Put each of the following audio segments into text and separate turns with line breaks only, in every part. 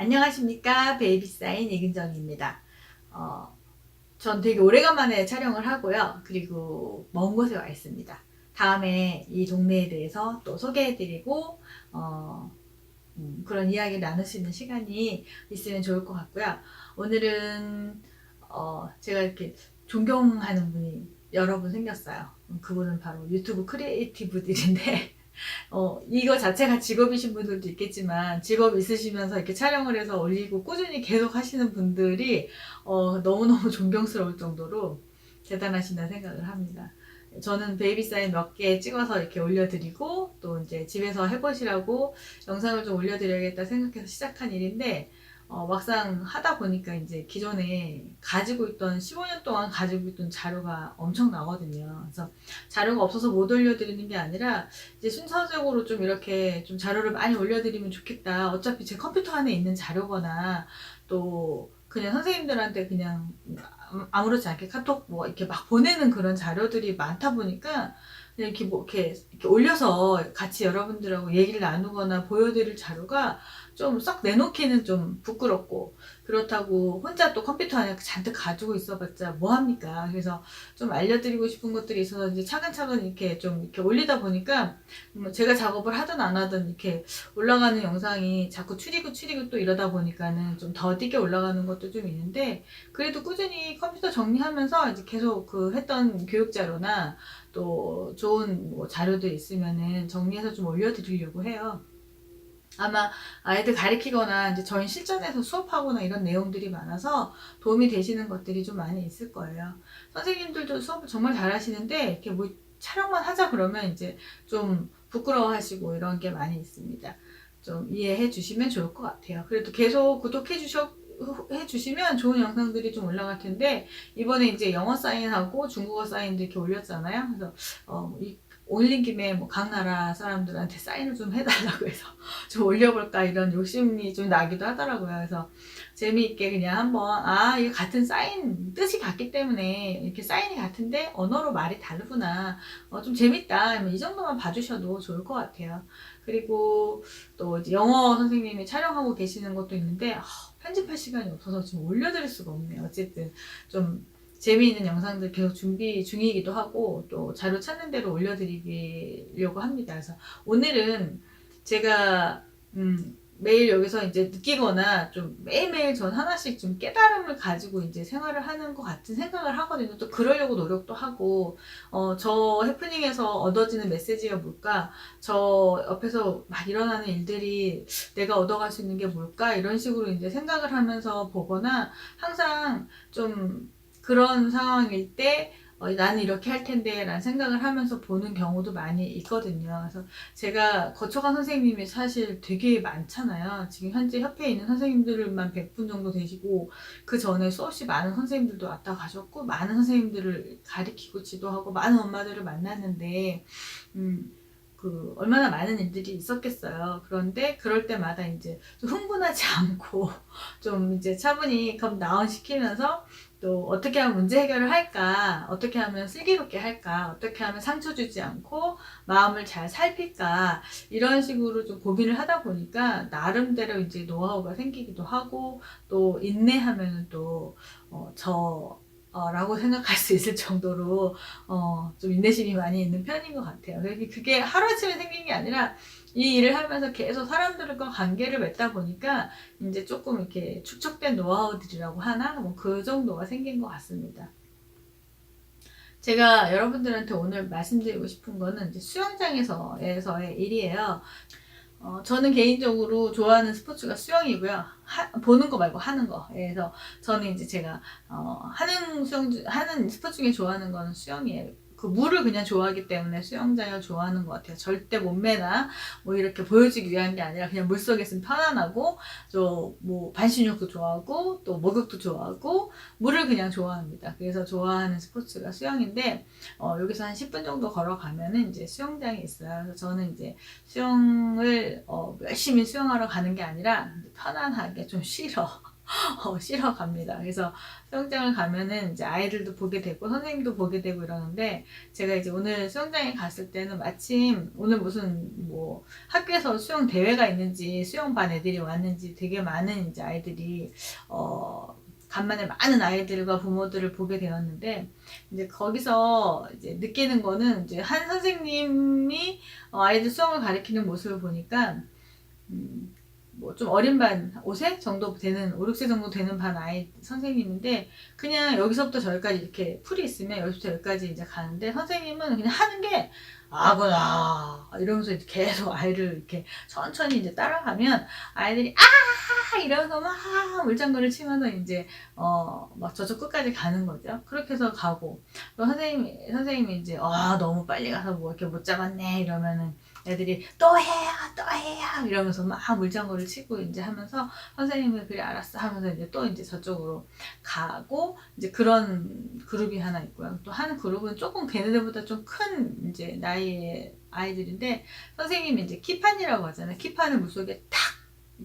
안녕하십니까. 베이비사인 이근정입니다. 전 되게 오래간만에 촬영을 하고요. 그리고 먼 곳에 와 있습니다. 다음에 이 동네에 대해서 또 소개해드리고 그런 이야기를 나눌 수 있는 시간이 있으면 좋을 것 같고요. 오늘은 제가 이렇게 존경하는 분이 여러 분 생겼어요. 그분은 바로 유튜브 크리에이티브들인데 이거 자체가 직업이신 분들도 있겠지만 직업 있으시면서 이렇게 촬영을 해서 올리고 꾸준히 계속 하시는 분들이 너무너무 존경스러울 정도로 대단하신다는 생각을 합니다. 저는 베이비 사인 몇 개 찍어서 이렇게 올려드리고 또 이제 집에서 해보시라고 영상을 좀 올려드려야겠다 생각해서 시작한 일인데 막상 하다 보니까 이제 기존에 가지고 있던 15년 동안 가지고 있던 자료가 엄청 나거든요. 그래서 자료가 없어서 못 올려드리는 게 아니라 이제 순서적으로 좀 이렇게 좀 자료를 많이 올려드리면 좋겠다. 어차피 제 컴퓨터 안에 있는 자료거나 또 그냥 선생님들한테 그냥 아무렇지 않게 카톡 뭐 이렇게 막 보내는 그런 자료들이 많다 보니까 그냥 이렇게 뭐 이렇게 올려서 같이 여러분들하고 얘기를 나누거나 보여드릴 자료가 좀 썩 내놓기는 좀 부끄럽고 그렇다고 혼자 또 컴퓨터 안에 잔뜩 가지고 있어봤자 뭐합니까? 그래서 좀 알려드리고 싶은 것들이 있어서 이제 차근차근 이렇게 좀 이렇게 올리다 보니까 제가 작업을 하든 안 하든 이렇게 올라가는 영상이 자꾸 추리고 또 이러다 보니까는 좀 더디게 올라가는 것도 좀 있는데 그래도 꾸준히 컴퓨터 정리하면서 이제 계속 그 했던 교육 자료나 또 좋은 뭐 자료들 있으면은 정리해서 좀 올려드리려고 해요. 아마 아이들 가르치거나 이제 저희 실전에서 수업하거나 이런 내용들이 많아서 도움이 되시는 것들이 좀 많이 있을 거예요. 선생님들도 수업을 정말 잘하시는데 이렇게 뭐 촬영만 하자 그러면 이제 좀 부끄러워하시고 이런 게 많이 있습니다. 좀 이해해 주시면 좋을 것 같아요. 그래도 계속 해주시면 좋은 영상들이 좀 올라갈 텐데 이번에 이제 영어 사인하고 중국어 사인도 이렇게 올렸잖아요. 그래서 올린 김에 뭐 각 나라 사람들한테 사인을 좀 해달라고 해서 좀 올려볼까 이런 욕심이 좀 나기도 하더라고요. 그래서 재미있게 그냥 한번 이게 같은 사인 뜻이 같기 때문에 이렇게 사인이 같은데 언어로 말이 다르구나. 좀 재밌다. 이 정도만 봐주셔도 좋을 것 같아요. 그리고 또 이제 영어 선생님이 촬영하고 계시는 것도 있는데 편집할 시간이 없어서 지금 올려드릴 수가 없네요. 어쨌든 좀 재미있는 영상들 계속 준비 중이기도 하고 또 자료 찾는 대로 올려드리려고 합니다. 그래서 오늘은 제가 매일 여기서 이제 느끼거나 좀 매일매일 전 하나씩 좀 깨달음을 가지고 이제 생활을 하는 것 같은 생각을 하거든요. 또 그러려고 노력도 하고, 저 해프닝에서 얻어지는 메시지가 뭘까? 저 옆에서 막 일어나는 일들이 내가 얻어갈 수 있는 게 뭘까? 이런 식으로 이제 생각을 하면서 보거나 항상 좀 그런 상황일 때 나는 이렇게 할 텐데 라는 생각을 하면서 보는 경우도 많이 있거든요. 그래서 제가 거쳐간 선생님이 사실 되게 많잖아요. 지금 현재 협회에 있는 선생님들만 100분 정도 되시고 그 전에 수없이 많은 선생님들도 왔다 가셨고 많은 선생님들을 가르치고 지도하고 많은 엄마들을 만났는데 얼마나 많은 일들이 있었겠어요. 그런데 그럴 때마다 이제 좀 흥분하지 않고 좀 이제 차분히 컴 다운 시키면서 또 어떻게 하면 문제 해결을 할까? 어떻게 하면 슬기롭게 할까? 어떻게 하면 상처 주지 않고 마음을 잘 살필까? 이런 식으로 좀 고민을 하다 보니까 나름대로 이제 노하우가 생기기도 하고 또 인내하면은 또 라고 생각할 수 있을 정도로 좀 인내심이 많이 있는 편인 것 같아요. 그게 하루아침에 생긴 게 아니라 이 일을 하면서 계속 사람들과 관계를 맺다 보니까 이제 조금 이렇게 축적된 노하우들이라고 하나? 뭐 그 정도가 생긴 것 같습니다. 제가 여러분들한테 오늘 말씀드리고 싶은 거는 이제 수영장에서의 일이에요. 저는 개인적으로 좋아하는 스포츠가 수영이고요. 보는 거 말고 하는 거. 그래서 저는 이제 제가 하는 스포츠 중에 좋아하는 거는 수영이에요. 그 물을 그냥 좋아하기 때문에 수영장을 좋아하는 것 같아요. 절대 몸매나 뭐 이렇게 보여주기 위한 게 아니라 그냥 물속에 있으면 편안하고 뭐 반신욕도 좋아하고 또 목욕도 좋아하고 물을 그냥 좋아합니다. 그래서 좋아하는 스포츠가 수영인데 여기서 한 10분 정도 걸어가면은 이제 수영장이 있어요. 그래서 저는 이제 수영을 열심히 수영하러 가는 게 아니라 편안하게 좀 쉬러 쉬러 갑니다. 그래서 수영장을 가면은 이제 아이들도 보게 되고 선생님도 보게 되고 이러는데, 제가 이제 오늘 수영장에 갔을 때는 마침 오늘 무슨 뭐 학교에서 수영 대회가 있는지 수영반 애들이 왔는지 되게 많은 이제 아이들이 간만에 많은 아이들과 부모들을 보게 되었는데, 이제 거기서 이제 느끼는 거는, 이제 한 선생님이 아이들 수영을 가르치는 모습을 보니까, 뭐 좀 어린 반, 5세 정도 되는, 5, 6세 정도 되는 반 아이 선생님인데, 그냥 여기서부터 저기까지 이렇게 풀이 있으면 여기서부터 여기까지 이제 가는데, 선생님은 그냥 하는 게 아구나 이러면서 이제 계속 아이를 이렇게 천천히 이제 따라가면, 아이들이 이러면서 막 물장구를 치면서 이제 막 저쪽 끝까지 가는 거죠. 그렇게 해서 가고, 또 선생님이 이제 너무 빨리 가서 뭐 이렇게 못 잡았네 이러면은 애들이 또 해야 이러면서 막 물장구를 치고 이제 하면서, 선생님은 그래 알았어 하면서 이제 또 이제 저쪽으로 가고, 이제 그런 그룹이 하나 있고요. 또 한 그룹은 조금 걔네들보다 좀 큰 이제 나이의 아이들인데, 선생님이 이제 키판이라고 하잖아요. 키판을 물속에 탁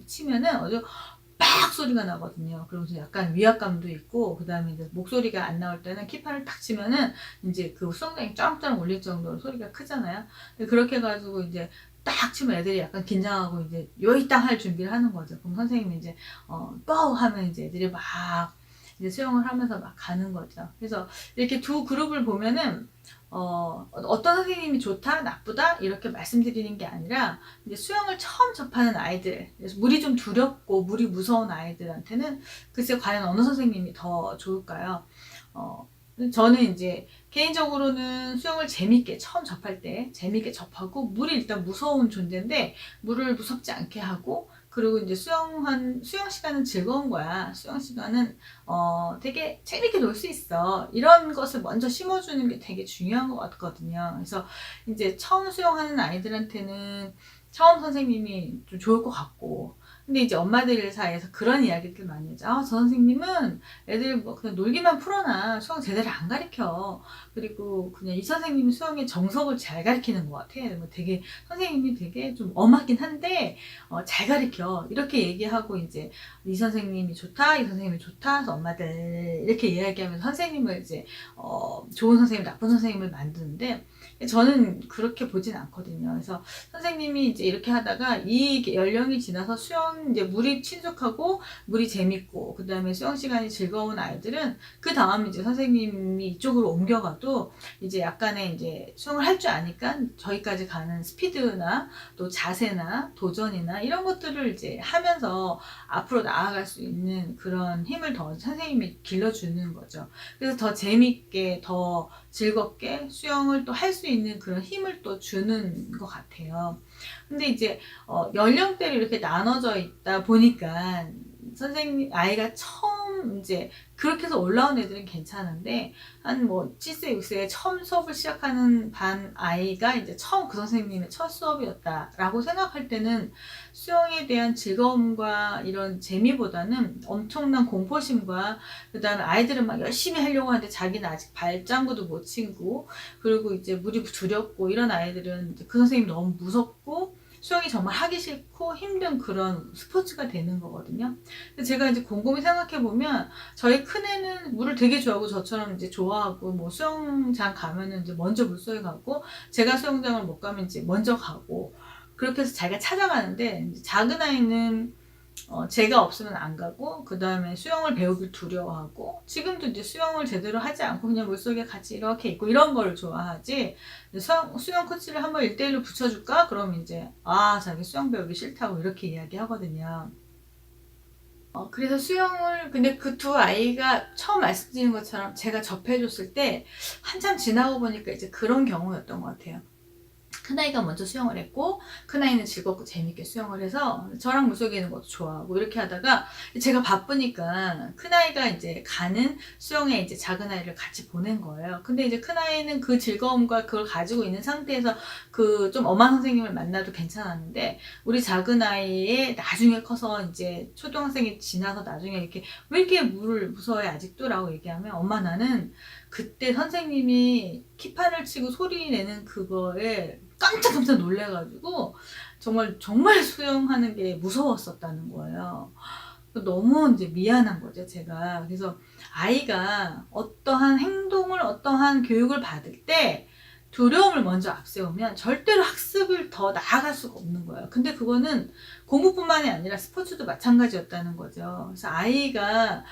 치면은 아주 빡 소리가 나거든요. 그러면서 약간 위압감도 있고, 그 다음에 이제 목소리가 안 나올 때는 키판을 탁 치면은 이제 그 수영장이 짱짱 울릴 정도로 소리가 크잖아요. 그렇게 해가지고 이제 딱 치면 애들이 약간 긴장하고 이제 요이 땅 할 준비를 하는 거죠. 그럼 선생님이 이제 뻐 하면 이제 애들이 막 이제 수영을 하면서 막 가는 거죠. 그래서 이렇게 두 그룹을 보면은 어떤 선생님이 좋다, 나쁘다 이렇게 말씀드리는 게 아니라, 이제 수영을 처음 접하는 아이들, 그래서 물이 좀 두렵고 물이 무서운 아이들한테는 글쎄 과연 어느 선생님이 더 좋을까요? 저는 이제 개인적으로는 수영을 재밌게 처음 접할 때 재밌게 접하고, 물이 일단 무서운 존재인데 물을 무섭지 않게 하고, 그리고 이제 수영 시간은 즐거운 거야. 수영 시간은 되게 재밌게 놀 수 있어. 이런 것을 먼저 심어주는 게 되게 중요한 것 같거든요. 그래서 이제 처음 수영하는 아이들한테는 처음 선생님이 좀 좋을 것 같고, 근데 이제 엄마들 사이에서 그런 이야기들 많이 하죠. 저 선생님은 애들 뭐 그냥 놀기만 풀어놔. 수영 제대로 안 가르쳐. 그리고 그냥 이 선생님이 수영의 정석을 잘 가르치는 것 같아. 뭐 되게 선생님이 되게 좀 엄하긴 한데 잘 가르쳐. 이렇게 얘기하고, 이제 이 선생님이 좋다, 이 선생님이 좋다 해서 엄마들 이렇게 이야기하면서 선생님을 이제 좋은 선생님, 나쁜 선생님을 만드는데, 저는 그렇게 보진 않거든요. 그래서 선생님이 이제 이렇게 하다가 이 연령이 지나서 수영 이제 물이 친숙하고 물이 재밌고 그 다음에 수영 시간이 즐거운 아이들은, 그 다음 이제 선생님이 이쪽으로 옮겨가도 이제 약간의 이제 수영을 할 줄 아니까 저기까지 가는 스피드나 또 자세나 도전이나 이런 것들을 이제 하면서 앞으로 나아갈 수 있는 그런 힘을 더 선생님이 길러주는 거죠. 그래서 더 재밌게, 더 즐겁게 수영을 또 할 수 있는 그런 힘을 또 주는 것 같아요. 근데 이제 연령대로 이렇게 나눠져 있다 보니까, 아이가 처음 이제 그렇게 해서 올라온 애들은 괜찮은데, 한 뭐 7세, 6세에 처음 수업을 시작하는 반 아이가 이제 처음 그 선생님의 첫 수업이었다라고 생각할 때는, 수영에 대한 즐거움과 이런 재미보다는 엄청난 공포심과, 그 다음에 아이들은 막 열심히 하려고 하는데 자기는 아직 발장구도 못 친고, 그리고 이제 물이 두렵고 이런 아이들은 그 선생님이 너무 무섭고 수영이 정말 하기 싫고 힘든 그런 스포츠가 되는 거거든요. 근데 제가 이제 곰곰이 생각해 보면, 저희 큰애는 물을 되게 좋아하고 저처럼 이제 좋아하고, 뭐 수영장 가면은 이제 먼저 물속에 가고, 제가 수영장을 못 가면 이제 먼저 가고, 그렇게 해서 자기가 찾아가는데, 이제 작은 아이는 제가 없으면 안 가고, 그 다음에 수영을 배우길 두려워하고, 지금도 이제 수영을 제대로 하지 않고 그냥 물속에 같이 이렇게 있고 이런 거를 좋아하지, 수영 코치를 한번 1대1로 붙여줄까? 그럼 이제 자기 수영 배우기 싫다고 이렇게 이야기하거든요. 그래서 수영을, 근데 그 두 아이가 처음 말씀드린 것처럼 제가 접해줬을 때 한참 지나고 보니까 이제 그런 경우였던 것 같아요. 큰아이가 먼저 수영을 했고, 큰아이는 즐겁고 재밌게 수영을 해서 저랑 물속에 있는 것도 좋아하고 이렇게 하다가, 제가 바쁘니까 큰아이가 이제 가는 수영에 이제 작은아이를 같이 보낸 거예요. 근데 이제 큰아이는 그 즐거움과 그걸 가지고 있는 상태에서 그 좀 엄한 선생님을 만나도 괜찮았는데, 우리 작은아이의 나중에 커서 이제 초등학생이 지나서 나중에 이렇게 왜 이렇게 물을 무서워해 아직도? 라고 얘기하면, 엄마 나는 그때 선생님이 키판을 치고 소리 내는 그거에 깜짝깜짝 놀래가지고 정말 수영하는 게 무서웠었다는 거예요. 너무 이제 미안한 거죠, 제가. 그래서 아이가 어떠한 행동을, 어떠한 교육을 받을 때 두려움을 먼저 앞세우면 절대로 학습을 더 나아갈 수가 없는 거예요. 근데 그거는 공부뿐만이 아니라 스포츠도 마찬가지였다는 거죠. 그래서 아이가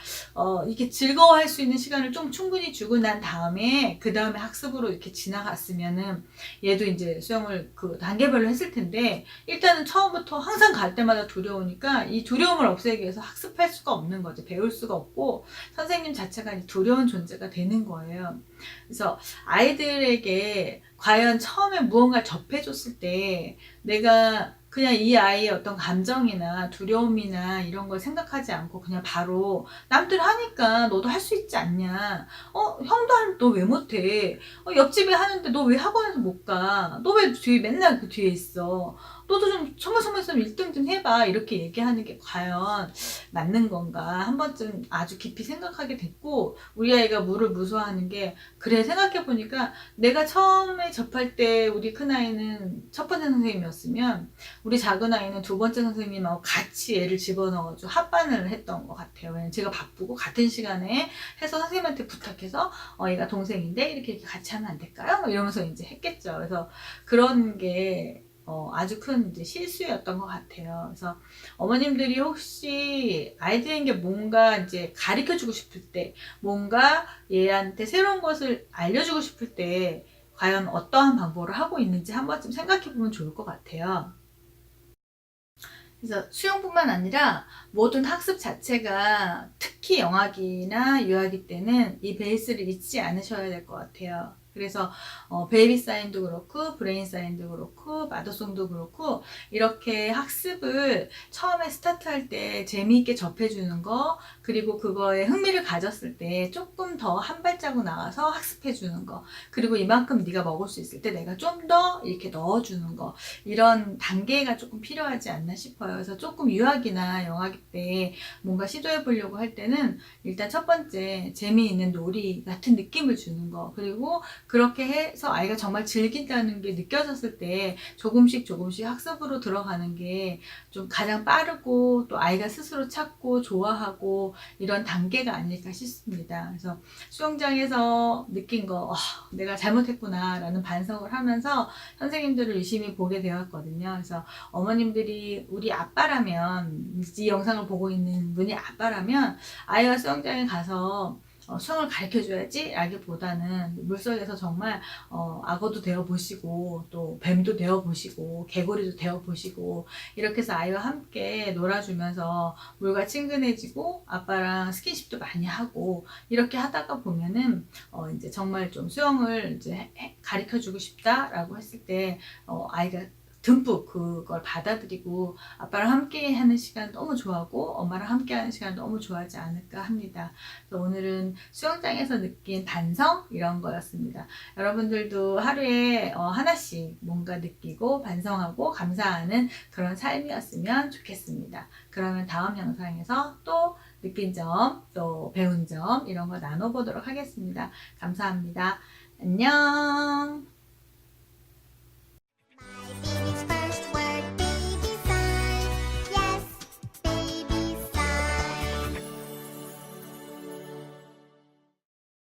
이게 즐거워할 수 있는 시간을 좀 충분히 주고 난 다음에 그 다음에 학습으로 이렇게 지나갔으면은 얘도 이제 수영을 그 단계별로 했을 텐데, 일단은 처음부터 항상 갈 때마다 두려우니까 이 두려움을 없애기 위해서 학습할 수가 없는 거죠. 배울 수가 없고 선생님 자체가 두려운 존재가 되는 거예요. 그래서 아이들에게 과연 처음에 무언가를 접해줬을 때 내가 그냥 이 아이의 어떤 감정이나 두려움이나 이런 걸 생각하지 않고 그냥 바로 남들 하니까 너도 할 수 있지 않냐, 형도 하는데 너 왜 못해, 옆집에 하는데 너 왜 학원에서 못 가, 너 왜 뒤에 맨날 그 뒤에 있어, 너도 좀 소모소모해서 1등 좀 해봐, 이렇게 얘기하는 게 과연 맞는 건가 한 번쯤 아주 깊이 생각하게 됐고, 우리 아이가 물을 무서워하는 게, 그래 생각해보니까 내가 처음에 접할 때 우리 큰아이는 첫 번째 선생님이었으면 우리 작은 아이는 두 번째 선생님하고 같이 애를 집어넣어가지고 합반을 했던 것 같아요. 왜냐면 제가 바쁘고 같은 시간에 해서 선생님한테 부탁해서 얘가 동생인데 이렇게 같이 하면 안 될까요? 이러면서 이제 했겠죠. 그래서 그런 게 아주 큰 이제 실수였던 것 같아요. 그래서 어머님들이 혹시 아이들에게 뭔가 이제 가르쳐 주고 싶을 때, 뭔가 얘한테 새로운 것을 알려주고 싶을 때 과연 어떠한 방법을 하고 있는지 한 번쯤 생각해 보면 좋을 것 같아요. 그래서 수영뿐만 아니라 모든 학습 자체가 특히 영아기나 유아기 때는 이 베이스를 잊지 않으셔야 될 것 같아요. 그래서 베이비 사인도 그렇고 브레인 사인도 그렇고 마더송도 그렇고, 이렇게 학습을 처음에 스타트할 때 재미있게 접해주는 거, 그리고 그거에 흥미를 가졌을 때 조금 더 한 발자국 나가서 학습해주는 거, 그리고 이만큼 네가 먹을 수 있을 때 내가 좀 더 이렇게 넣어주는 거, 이런 단계가 조금 필요하지 않나 싶어요. 그래서 조금 유아기나 영아기 때 뭔가 시도해 보려고 할 때는 일단 첫 번째 재미있는 놀이 같은 느낌을 주는 거, 그리고 그렇게 해서 아이가 정말 즐긴다는 게 느껴졌을 때 조금씩 조금씩 학습으로 들어가는 게 좀 가장 빠르고 또 아이가 스스로 찾고 좋아하고 이런 단계가 아닐까 싶습니다. 그래서 수영장에서 느낀 거, 내가 잘못했구나 라는 반성을 하면서 선생님들을 유심히 보게 되었거든요. 그래서 어머님들이 우리 아빠라면, 이 영상을 보고 있는 분이 아빠라면 아이가 수영장에 가서 수영을 가르쳐 줘야지 라기보다는 물속에서 정말 악어도 되어 보시고 또 뱀도 되어 보시고 개구리도 되어 보시고, 이렇게 해서 아이와 함께 놀아주면서 물과 친근해지고 아빠랑 스킨십도 많이 하고, 이렇게 하다가 보면은 이제 정말 좀 수영을 이제 가르쳐 주고 싶다라고 했을 때 아이가 듬뿍 그걸 받아들이고 아빠랑 함께 하는 시간 너무 좋아하고 엄마랑 함께 하는 시간 너무 좋아하지 않을까 합니다. 그래서 오늘은 수영장에서 느낀 반성, 이런 거였습니다. 여러분들도 하루에 하나씩 뭔가 느끼고 반성하고 감사하는 그런 삶이었으면 좋겠습니다. 그러면 다음 영상에서 또 느낀 점, 또 배운 점, 이런 거 나눠보도록 하겠습니다. 감사합니다. 안녕.